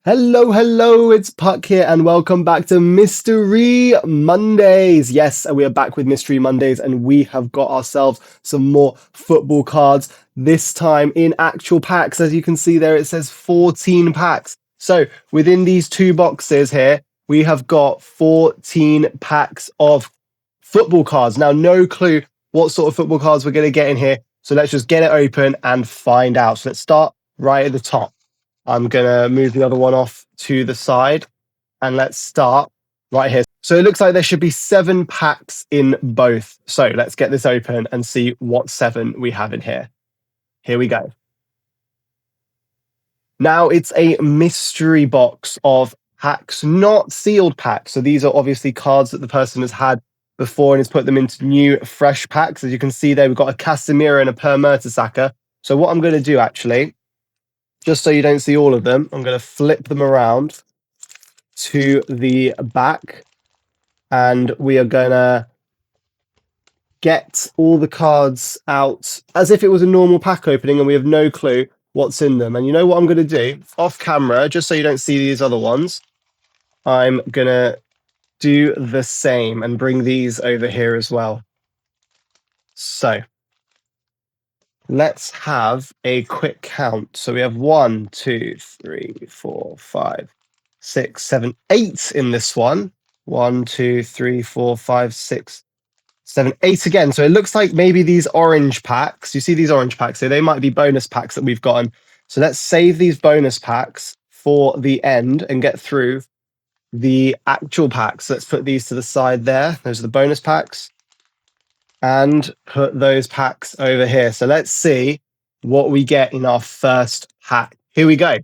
Hello, it's Puck here, and welcome back to Mystery Mondays. Yes, we are back with Mystery Mondays, and we have got ourselves some more football cards, this time in actual packs. As you can see there, it says 14 packs. So within these two boxes here, we have got 14 packs of football cards. Now, no clue what sort of football cards we're going to get in here, so let's just get it open and find out. So let's start right at the top. I'm going to move the other one off to the side and let's start right here. So it looks like there should be 7 packs in both. So let's get this open and see what 7 we have in here. Here we go. Now it's a mystery box of packs, not sealed packs. So these are obviously cards that the person has had before and has put them into new, fresh packs. As you can see there, we've got a Casemiro and a Per Mertesacker. So what I'm going to do actually, just so you don't see all of them, I'm going to flip them around to the back and we are going to get all the cards out as if it was a normal pack opening and we have no clue what's in them. And you know what I'm going to do? Off camera, just so you don't see these other ones, I'm going to do the same and bring these over here as well. So let's have a quick count. So we have 1, 2, 3, 4, 5, 6, 7, 8 in this one. 1, 2, 3, 4, 5, 6, 7, 8 again. So it looks like maybe these orange packs, you see these orange packs here, they might be bonus packs that we've gotten. So let's save these bonus packs for the end and get through the actual packs. Let's put these to the side there. Those are the bonus packs. And put those packs over here. So let's see what we get in our first pack. Here we go.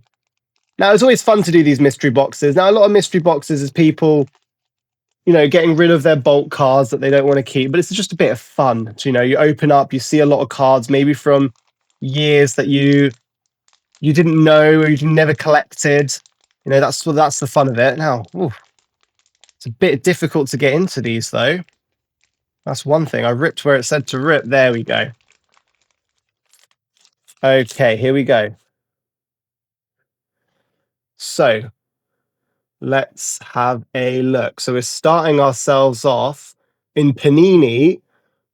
Now, it's always fun to do these mystery boxes. Now, a lot of mystery boxes is people, getting rid of their bulk cards that they don't want to keep, but it's just a bit of fun. So, you open up, you see a lot of cards, maybe from years that you didn't know or you never collected. That's the fun of it. Now, it's a bit difficult to get into these, though. That's one thing. I ripped where it said to rip. There we go. Okay, here we go. So let's have a look. So we're starting ourselves off in Panini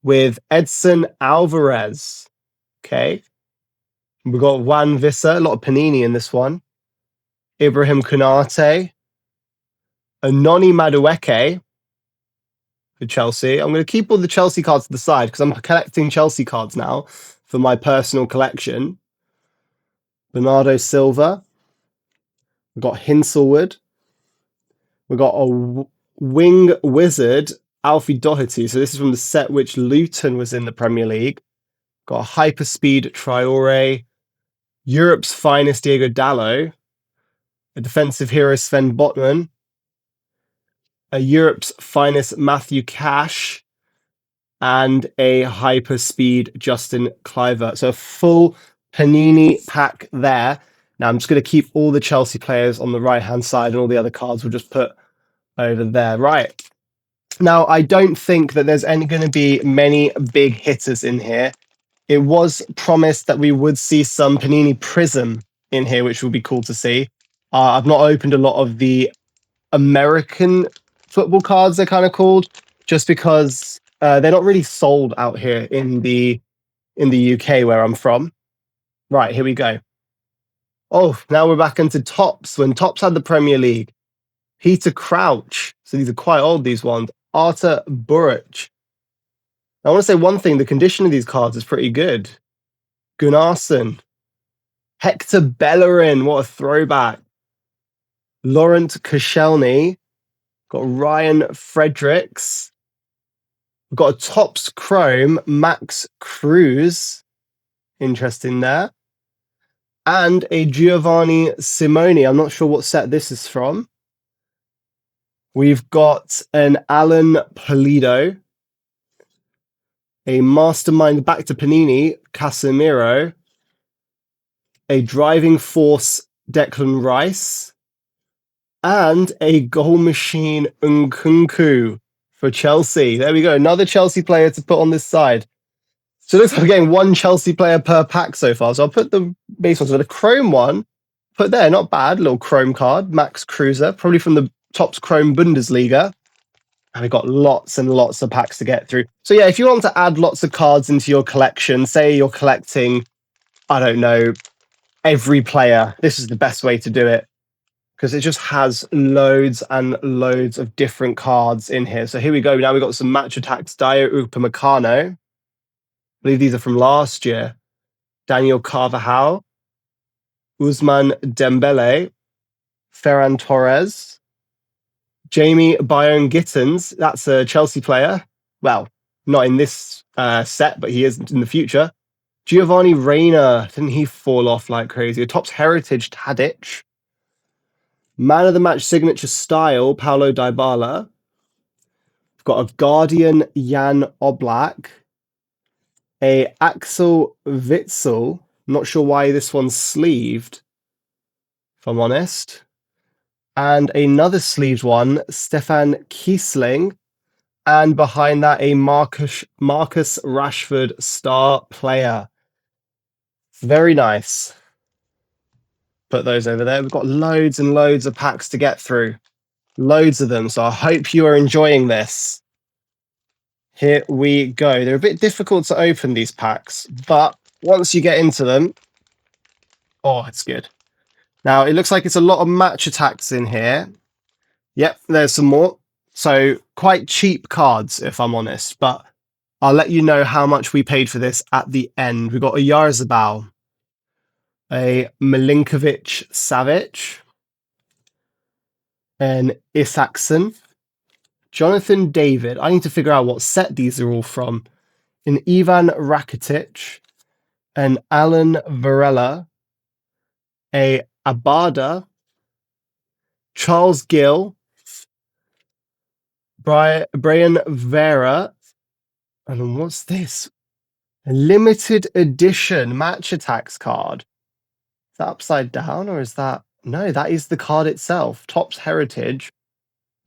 with Edson Alvarez. Okay. We've got Juan Vissa, a lot of Panini in this one. Ibrahim Konate. Anoni Madueke for Chelsea. I'm going to keep all the Chelsea cards to the side because I'm collecting Chelsea cards now for my personal collection. Bernardo Silva. We've got Hinselwood. We've got a wing wizard, Alfie Doherty. So this is from the set which Luton was in the Premier League. Got a hyperspeed Traore. Europe's finest Diego Dallo. A defensive hero Sven Botman. A Europe's finest Matthew Cash. And a hyperspeed Justin Kluivert. So a full Panini pack there. Now I'm just going to keep all the Chelsea players on the right-hand side and all the other cards we'll just put over there. Right. Now, I don't think that there's going to be many big hitters in here. It was promised that we would see some Panini Prism in here, which would be cool to see. I've not opened a lot of the American football cards, they're kind of called, just because they're not really sold out here in the UK where I'm from. Right, here we go. Oh, now we're back into Topps, when Topps had the Premier League. Peter Crouch. So these are quite old, these ones. Artur Buric. I want to say one thing, the condition of these cards is pretty good. Gunnarsson. Hector Bellerin, what a throwback. Laurent Koscielny. Got Ryan Fredericks. We've got a Topps Chrome, Max Cruz. Interesting there. And a Giovanni Simone. I'm not sure what set this is from. We've got an Alan Pulido. A Mastermind back to Panini, Casemiro. A Driving Force, Declan Rice. And a Goal Machine Nkunku for Chelsea. There we go. Another Chelsea player to put on this side. So it looks like we're getting one Chelsea player per pack so far. So I'll put the base ones. So the Chrome one, put there. Not bad. Little Chrome card. Max Cruiser, probably from the Topps Chrome Bundesliga. And we've got lots and lots of packs to get through. So yeah, if you want to add lots of cards into your collection, say you're collecting, I don't know, every player, this is the best way to do it, because it just has loads and loads of different cards in here. So here we go. Now we've got some Match Attacks, Dio Upamecano. I believe these are from last year. Daniel Carvajal, Ousmane Dembele, Ferran Torres, Jamie Byron Gittins. That's a Chelsea player. Well, not in this set, but he is in the future. Giovanni Reina. Didn't he fall off like crazy? A Topps Heritage Tadic. Man of the Match signature style, Paulo Dybala. We've got a Guardian Jan Oblak. A Axel Witsel. Not sure why this one's sleeved, if I'm honest. And another sleeved one, Stefan Kiesling. And behind that, a Marcus Rashford star player. Very nice. Put those over there. We've got loads and loads of packs to get through. Loads of them. So I hope you are enjoying this. Here we go. They're a bit difficult to open, these packs, but once you get into them, oh, it's good. Now, it looks like it's a lot of Match Attacks in here. Yep, there's some more. So quite cheap cards, if I'm honest, but I'll let you know how much we paid for this at the end. We've got a Yarzabal, a Milinkovic Savic, an Isakson, Jonathan David. I need to figure out what set these are all from. An Ivan Rakitic, an Alan Varela, a Abada, Charles Gill, Brian Vera, and what's this? A limited edition Match Attacks card. Is that upside down or is that... No, that is the card itself. Topps Heritage,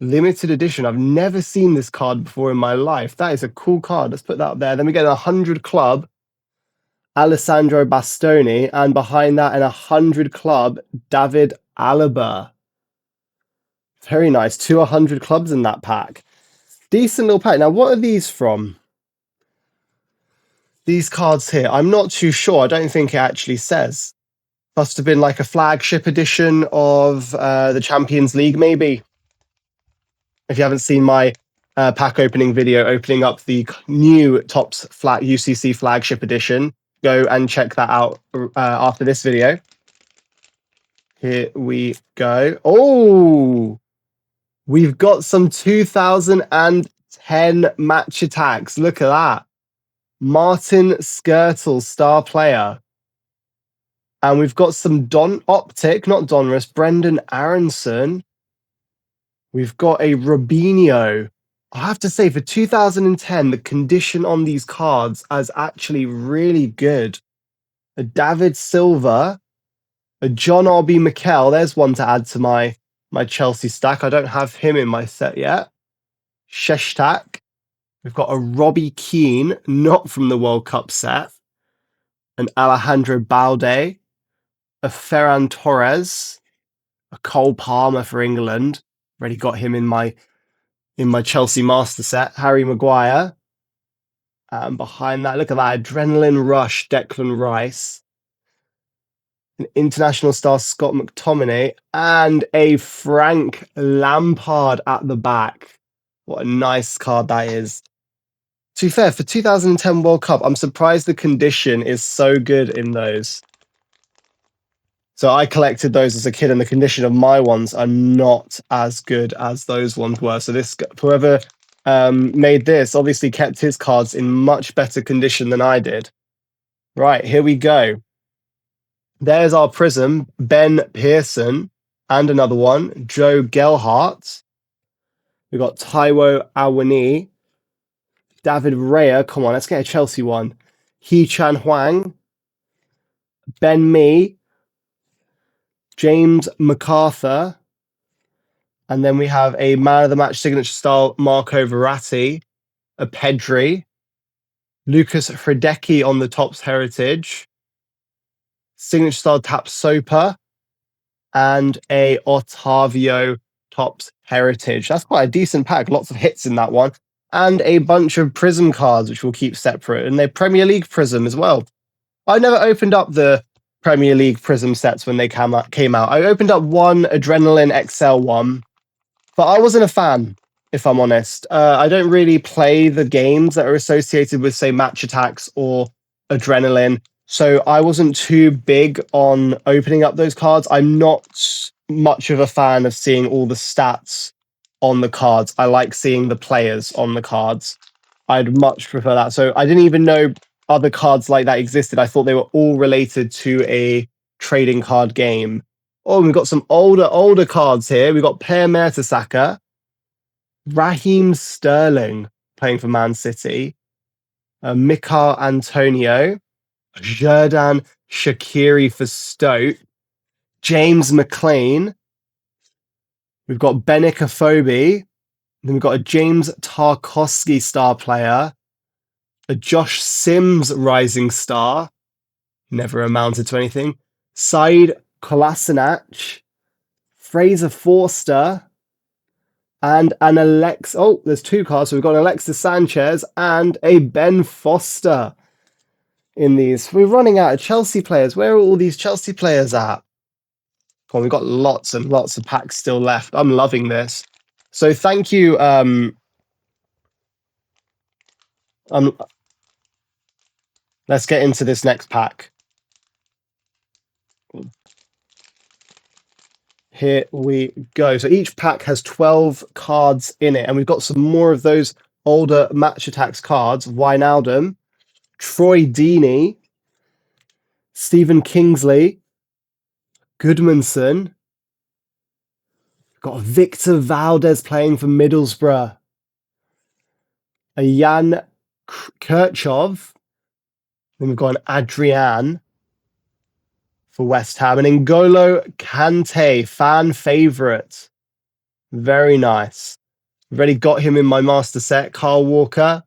limited edition. I've never seen this card before in my life. That is a cool card. Let's put that up there. Then we get a 100 club, Alessandro Bastoni, and behind that, in 100 club, David Alaba. Very nice. 2 100 clubs in that pack. Decent little pack. Now, what are these from? These cards here, I'm not too sure. I don't think it actually says. Must have been like a flagship edition of the Champions League, maybe. If you haven't seen my pack opening video opening up the new Topps UCC flagship edition, go and check that out after this video. Here we go. Oh, we've got some 2010 Match Attacks. Look at that. Martin Skirtle, star player. And we've got some Optic, not Donruss, Brendan Aronson. We've got a Robinho. I have to say, for 2010, the condition on these cards is actually really good. A David Silva, a John R.B. Mikel. There's one to add to my Chelsea stack. I don't have him in my set yet. Sheshtak. We've got a Robbie Keane, not from the World Cup set. An Alejandro Balde. A Ferran Torres. A Cole Palmer for England. Already got him in my Chelsea master set. Harry Maguire. And behind that, look at that. Adrenaline Rush, Declan Rice. An international star, Scott McTominay. And a Frank Lampard at the back. What a nice card that is. To be fair, for 2010 World Cup, I'm surprised the condition is so good in those. So I collected those as a kid, and the condition of my ones are not as good as those ones were. So this, whoever made this obviously kept his cards in much better condition than I did. Right, here we go. There's our Prism, Ben Pearson, and another one, Joe Gelhardt. We've got Taiwo Awani, David Raya. Come on, let's get a Chelsea one. Hee Chan Huang, Ben Mee, James MacArthur, and then we have a Man of the Match signature style Marco Verratti, a Pedri, Lucas Hradecky on the Topps Heritage, signature style Tap Soper, and a Otavio Topps Heritage. That's quite a decent pack. Lots of hits in that one. And a bunch of Prism cards, which we'll keep separate. And a Premier League Prism as well. I never opened up the Premier League Prism sets when they came out. I opened up one Adrenaline XL one, but I wasn't a fan, if I'm honest. I don't really play the games that are associated with, say, Match Attacks or Adrenaline. So I wasn't too big on opening up those cards. I'm not much of a fan of seeing all the stats on the cards. I like seeing the players on the cards. I'd much prefer that. So I didn't even know other cards like that existed. I thought they were all related to a trading card game. Oh, we've got some older cards here. We've got Per Mertesacker, Raheem Sterling playing for Man City, Mikel Antonio, Xherdan Shaqiri for Stoke, James McLean. We've got Benik Afobe. Then we've got a James Tarkowski star player, a Josh Sims rising star, never amounted to anything, Said Kolasinac, Fraser Forster, and an Alex. Oh, there's two cards. So we've got an Alexis Sanchez and a Ben Foster in these. We're running out of Chelsea players. Where are all these Chelsea players at? Well, we've got lots and lots of packs still left. I'm loving this. So thank you. Let's get into this next pack. Here we go. So each pack has 12 cards in it, and we've got some more of those older Match Attacks cards. Wijnaldum, Troy Deeney, Stephen Kingsley, Goodmanson. Got Victor Valdez playing for Middlesbrough. A Jan Kirchhoff. Then we've got an Adrian for West Ham. And N'Golo Kante, fan favourite. Very nice. I've already got him in my master set. Kyle Walker.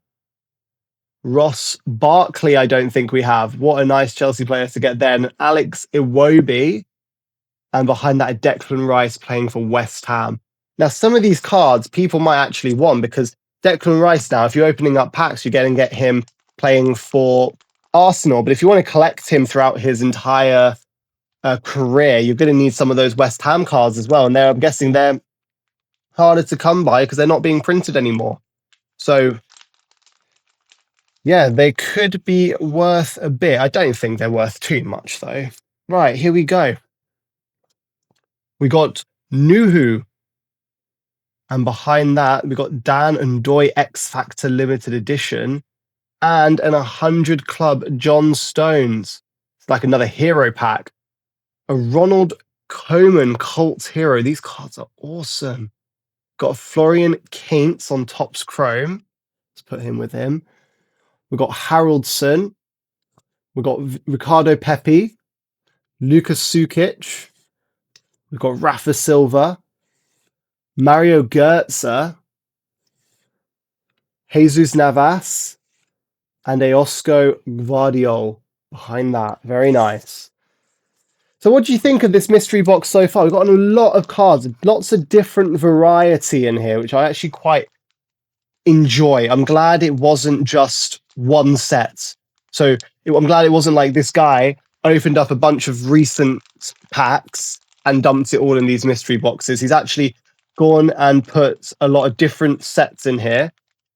Ross Barkley, I don't think we have. What a nice Chelsea player to get then. Alex Iwobi. And behind that, a Declan Rice playing for West Ham. Now, some of these cards people might actually want, because Declan Rice now, if you're opening up packs, you're going to get him playing for Arsenal. But if you want to collect him throughout his entire career, you're going to need some of those West Ham cards as well. And I'm guessing they're harder to come by because they're not being printed anymore. So, yeah, they could be worth a bit. I don't think they're worth too much, though. Right, here we go. We got Nuhu. And behind that, we got Dan and Doy X Factor Limited Edition and an 100 Club John Stones. It's like another hero pack. A Ronald Koeman Cult Hero. These cards are awesome. Got a Florian Kainz on Topps Chrome. Let's put him with him. We've got Haraldson. We've got Ricardo Pepi. Lucas Sukic. We've got Rafa Silva. Mario Götze. Jesus Navas. And Oscar Gvardiol behind that. Very nice. So what do you think of this mystery box so far? We've got a lot of cards, lots of different variety in here, which I actually quite enjoy. I'm glad it wasn't just one set. So I'm glad it wasn't like this guy opened up a bunch of recent packs and dumped it all in these mystery boxes. He's actually gone and put a lot of different sets in here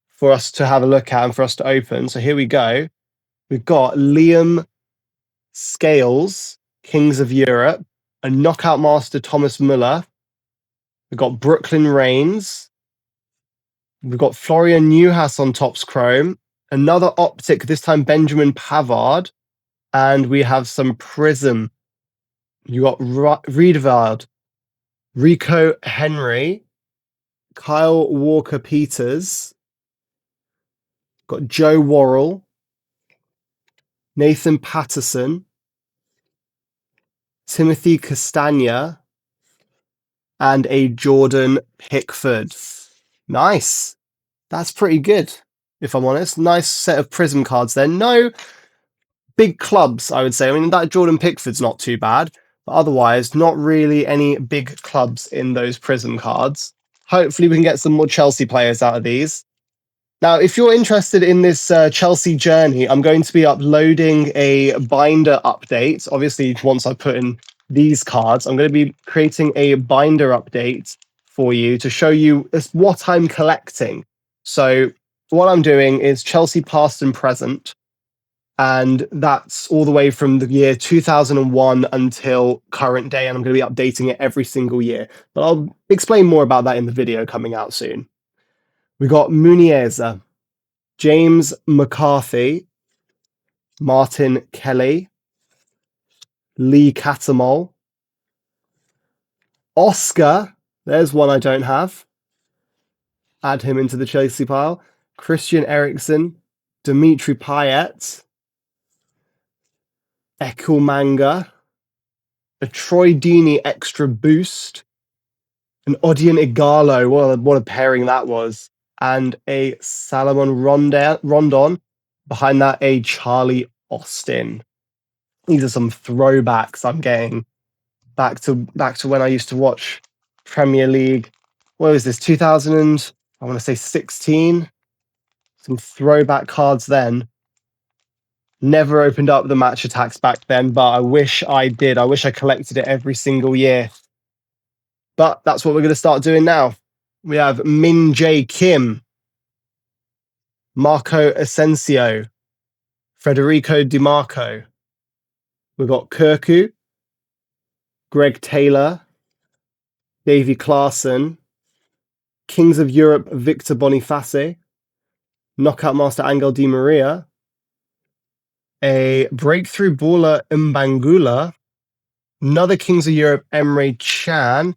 for us to have a look at and for us to open. So here we go. We've got Liam Scales, Kings of Europe, a Knockout Master Thomas Muller. We've got Brooklyn Reigns. We've got Florian Neuhaus on Topps Chrome. Another Optic, this time Benjamin Pavard. And we have some Prism. You got Riedewald, Rico Henry, Kyle Walker-Peters. Got Joe Worrell, Nathan Patterson, Timothy Castagna, and a Jordan Pickford. Nice. That's pretty good, if I'm honest. Nice set of Prism cards there. No big clubs, I would say. I mean, that Jordan Pickford's not too bad. But otherwise, not really any big clubs in those Prism cards. Hopefully, we can get some more Chelsea players out of these. Now, if you're interested in this Chelsea journey, I'm going to be uploading a binder update. Obviously, once I put in these cards, I'm going to be creating a binder update for you to show you what I'm collecting. So what I'm doing is Chelsea past and present, and that's all the way from the year 2001 until current day, and I'm going to be updating it every single year. But I'll explain more about that in the video coming out soon. We got Muniesa, James McCarthy, Martin Kelly, Lee Catamol, Oscar, there's one I don't have. Add him into the Chelsea pile. Christian Eriksen, Dimitri Payet, Ekul Manga, a Troy Deeney extra boost, an Odion Igalo, what a pairing that was, and a Salomon Rondon. Behind that, a Charlie Austin. These are some throwbacks I'm getting back to when I used to watch Premier League. What was this? 2000? I want to say 16. Some throwback cards then. Never opened up the match attacks back then, but I wish I did. I wish I collected it every single year. But that's what we're going to start doing now. We have Min Jae Kim, Marco Asensio, Federico Di Marco. We've got Kirku, Greg Taylor, Davy Klaassen, Kings of Europe Victor Boniface, Knockout Master Angel Di Maria, a Breakthrough Baller Mbangula, another Kings of Europe Emre Can,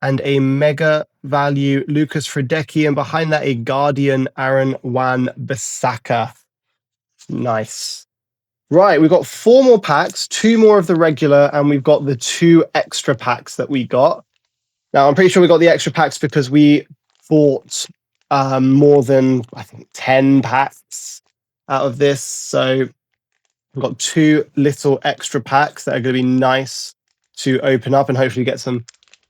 and a Mega Value Lucas Fredecki, and behind that a Guardian Aaron Wan-Bissaka. Nice. Right, we've got 4 more packs, 2 more of the regular, and we've got the 2 extra packs that we got. Now, I'm pretty sure we got the extra packs because we bought more than, I think, 10 packs out of this. So we've got 2 little extra packs that are going to be nice to open up and hopefully get some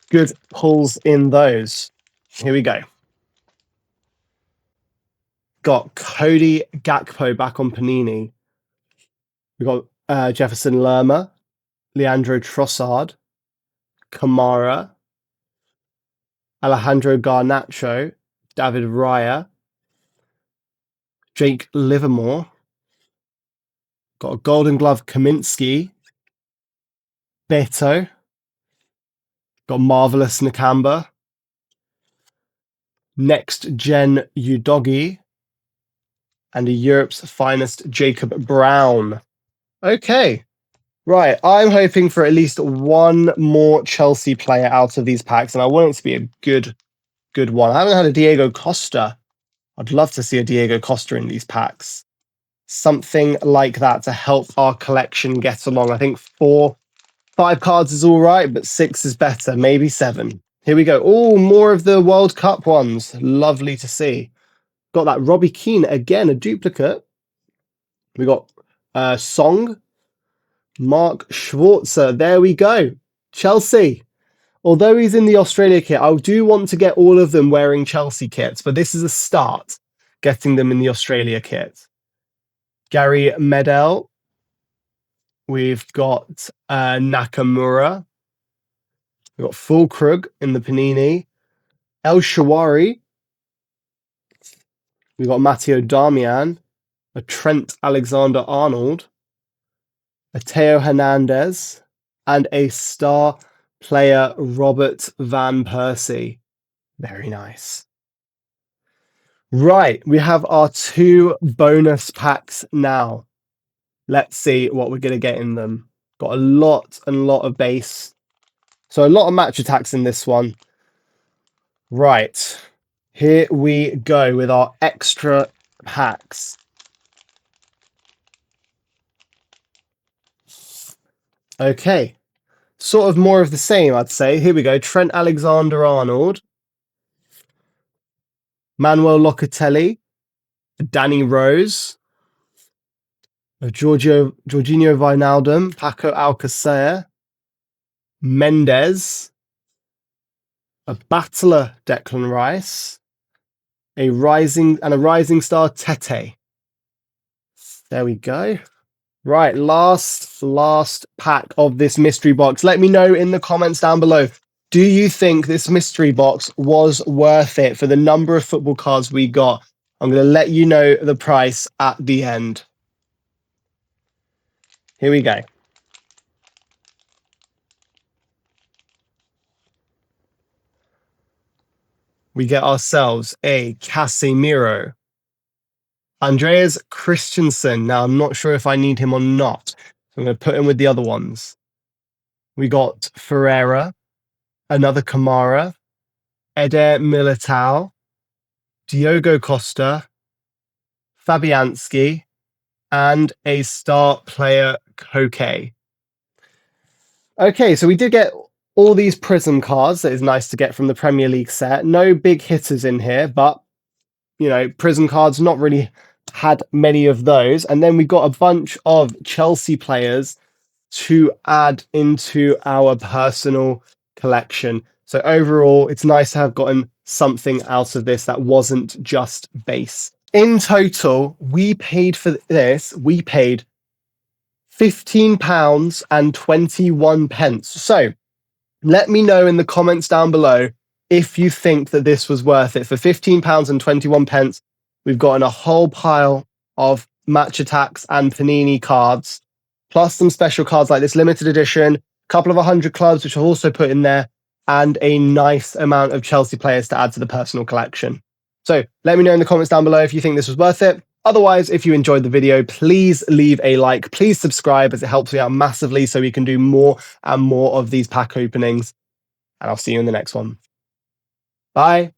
good pulls in those. Here we go. Got Cody Gakpo back on Panini. We got Jefferson Lerma, Leandro Trossard, Kamara, Alejandro Garnacho, David Raya, Jake Livermore. Got a Golden Glove Kaminsky, Beto. Got Marvelous Nakamba, Next Gen Udogi, and a Europe's Finest Jacob Brown. Okay. Right, I'm hoping for at least 1 more Chelsea player out of these packs, and I want it to be a good one. I haven't had a Diego Costa. I'd love to see a Diego Costa in these packs. Something like that to help our collection get along. I think 4, 5 cards is all right, but 6 is better, maybe 7. Here we go. Oh, more of the World Cup ones. Lovely to see. Got that Robbie Keane again, a duplicate. We got Song, Mark Schwarzer. There we go. Chelsea. Although he's in the Australia kit, I do want to get all of them wearing Chelsea kits, but this is a start, getting them in the Australia kit. Gary Medel. We've got Nakamura. We've got Fulkrug in the Panini. El Shawari. We've got Matteo Darmian. A Trent Alexander-Arnold. A Theo Hernandez. And a star player, Robert Van Persie. Very nice. Right, we have our 2 bonus packs now. Let's see what we're going to get in them. Got a lot of base. So a lot of match attacks in this one. Right, here we go with our extra packs. Okay, sort of more of the same, I'd say. Here we go. Trent Alexander-Arnold, Manuel Locatelli, Danny Rose, Jorginho Wijnaldum, Paco Alcacer, Mendes, a battler Declan Rice, a rising star Tete. There we go. Right, last pack of this mystery box. Let me know in the comments down below. Do you think this mystery box was worth it for the number of football cards we got? I'm going to let you know the price at the end. Here we go. We get ourselves a Casemiro. Andreas Christensen. Now, I'm not sure if I need him or not. So I'm going to put him with the other ones. We got Ferreira, another Kamara, Eder Militao, Diogo Costa, Fabianski, and a star player Koke. Okay, so we did get all these Prism cards. That is nice to get from the Premier League set. No big hitters in here, but, you know, Prism cards, not really had many of those. And then we got a bunch of Chelsea players to add into our personal collection. So overall, it's nice to have gotten something out of this that wasn't just base. In total, we paid for this, we paid £15.21. So let me know in the comments down below if you think that this was worth it. For £15.21, we've gotten a whole pile of Match Attacks and Panini cards, plus some special cards like this limited edition, a couple of 100 clubs, which I'll also put in there, and a nice amount of Chelsea players to add to the personal collection. So let me know in the comments down below if you think this was worth it. Otherwise, if you enjoyed the video, please leave a like, please subscribe, as it helps me out massively so we can do more and more of these pack openings. And I'll see you in the next one. Bye.